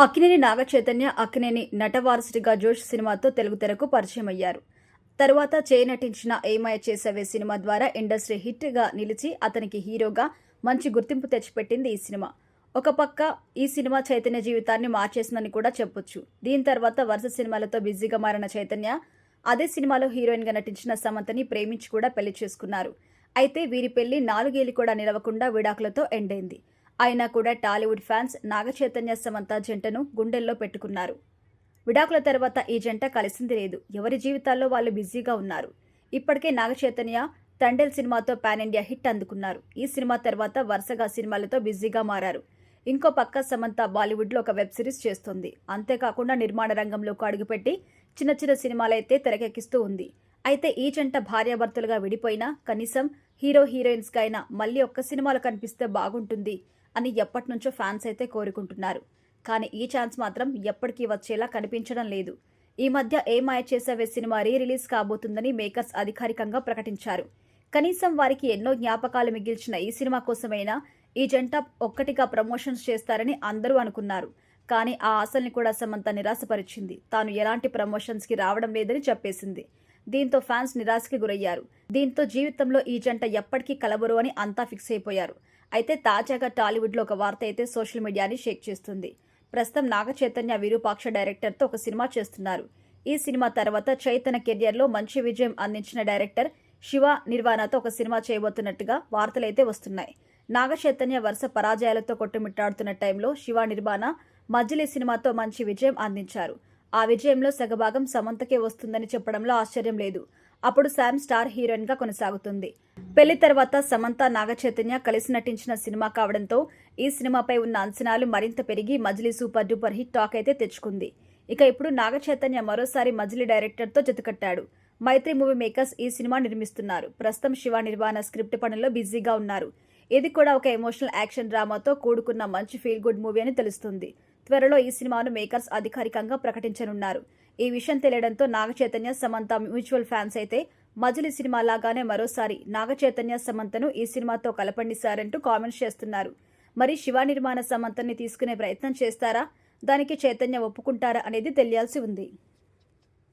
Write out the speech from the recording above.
అక్కినేని నాగచైతన్య అక్కినేని నటవారసుడిగా జోష్ సినిమాతో తెలుగు తెరకు పరిచయం అయ్యారు. తరువాత నటించిన ఏమయ చేసవే సినిమా ద్వారా ఇండస్ట్రీ హిట్ గా నిలిచి అతనికి హీరోగా మంచి గుర్తింపు తెచ్చిపెట్టింది ఈ సినిమా. ఒక పక్క ఈ సినిమా చైతన్య జీవితాన్ని మార్చేసిందని కూడా చెప్పొచ్చు. దీని తర్వాత వరుస సినిమాలతో బిజీగా మారిన చైతన్య అదే సినిమాలో హీరోయిన్ గా నటించిన సమంతని ప్రేమించి కూడా పెళ్లి చేసుకున్నారు. అయితే వీరి పెళ్లి 4 ఏళ్లు కూడా నిలవకుండా విడాకులతో ఎండ్ అయింది. అయినా కూడా టాలీవుడ్ ఫ్యాన్స్ నాగచైతన్య సమంత జంటను గుండెల్లో పెట్టుకున్నారు. విడాకుల తర్వాత ఈ జంట కలిసింది లేదు. ఎవరి జీవితాల్లో వాళ్ళు బిజీగా ఉన్నారు. ఇప్పటికే నాగచైతన్య తండేల్ సినిమాతో పాన్ ఇండియా హిట్ అందుకున్నారు. ఈ సినిమా తర్వాత వరుసగా సినిమాలతో బిజీగా మారారు. ఇంకో పక్క సమంత బాలీవుడ్లో ఒక వెబ్ సిరీస్ చేస్తోంది. అంతేకాకుండా నిర్మాణ రంగంలోకి అడుగుపెట్టి చిన్న చిన్న సినిమాలైతే తెరకెక్కిస్తూ ఉంది. అయితే ఈ జంట భార్యాభర్తలుగా విడిపోయినా కనీసం హీరో హీరోయిన్స్ గా అయినా మళ్ళీ ఒక్క సినిమాలో కనిపిస్తే బాగుంటుంది అని ఎప్పటి నుంచో ఫ్యాన్స్ అయితే కోరుకుంటున్నారు. కానీ ఈ ఛాన్స్ మాత్రం ఎప్పటికీ వచ్చేలా కనిపించడం లేదు. ఈ మధ్య ఏ మాయ చేసావే సినిమా రిలీజ్ కాబోతుందని మేకర్స్ అధికారికంగా ప్రకటించారు. కనీసం వారికి ఎన్నో జ్ఞాపకాలు మిగిల్చిన ఈ సినిమా కోసమైనా ఈ జంట ఒక్కటిగా ప్రమోషన్స్ చేస్తారని అందరూ అనుకున్నారు. కానీ ఆ ఆశల్ని కూడా సమంత నిరాశపరిచింది. తాను ఎలాంటి ప్రమోషన్స్ కి రావడం లేదని చెప్పేసింది. దీంతో ఫ్యాన్స్ నిరాశకి గురయ్యారు. దీంతో జీవితంలో ఈ జంట ఎప్పటికీ కలబరు అని అంతా ఫిక్స్ అయిపోయారు. అయితే తాజాగా టాలీవుడ్లో ఒక వార్త అయితే సోషల్ మీడియాని షేక్ చేస్తుంది. ప్రస్తుతం నాగచైతన్య విరూపాక్ష డైరెక్టర్తో ఒక సినిమా చేస్తున్నారు. ఈ సినిమా తర్వాత చైతన్య కెరియర్లో మంచి విజయం అందించిన డైరెక్టర్ శివ నిర్వాణతో ఒక సినిమా చేయబోతున్నట్టుగా వార్తలైతే వస్తున్నాయి. నాగచైతన్య వరుస పరాజయాలతో కొట్టుమిట్టాడుతున్న టైంలో శివ నిర్వాణ మజిలీ సినిమాతో మంచి విజయం అందించారు. ఆ విజయంలో సగభాగం సమంతకే వస్తుందని చెప్పడంలో ఆశ్చర్యం లేదు. అప్పుడు శామ్ స్టార్ హీరోయిన్ గా కొనసాగుతుంది. పెళ్లి తర్వాత సమంత నాగచైతన్య కలిసి నటించిన సినిమా కావడంతో ఈ సినిమాపై ఉన్న అంచనాలు మరింత పెరిగి మజిలీ సూపర్ డూపర్ హిట్ టాక్ అయితే తెచ్చుకుంది. ఇక ఇప్పుడు నాగచైతన్య మరోసారి మజిలీ డైరెక్టర్తో జతకట్టాడు. మైత్రి మూవీ మేకర్స్ ఈ సినిమా నిర్మిస్తున్నారు. ప్రస్తుతం శివ నిర్వాణ స్క్రిప్ట్ పనుల్లో బిజీగా ఉన్నారు. ఇది కూడా ఒక ఎమోషనల్ యాక్షన్ డ్రామాతో కూడుకున్న మంచి ఫీల్ గుడ్ మూవీ అని తెలుస్తుంది. త్వరలో ఈ సినిమాను మేకర్స్ అధికారికంగా ప్రకటించనున్నారు. ఈ విషయం తెలియడంతో నాగచైతన్య సమంత మ్యూచువల్ ఫ్యాన్స్ అయితే మజిలీ సినిమా లాగానే మరోసారి నాగచైతన్య సమంతను ఈ సినిమాతో కలపండి సార్ అంటూ కామెంట్స్ చేస్తున్నారు. మరి శివ నిర్మాణ సమంతని తీసుకునే ప్రయత్నం చేస్తారా? దానికి చైతన్య ఒప్పుకుంటారా అనేది తెలియాల్సి ఉంది.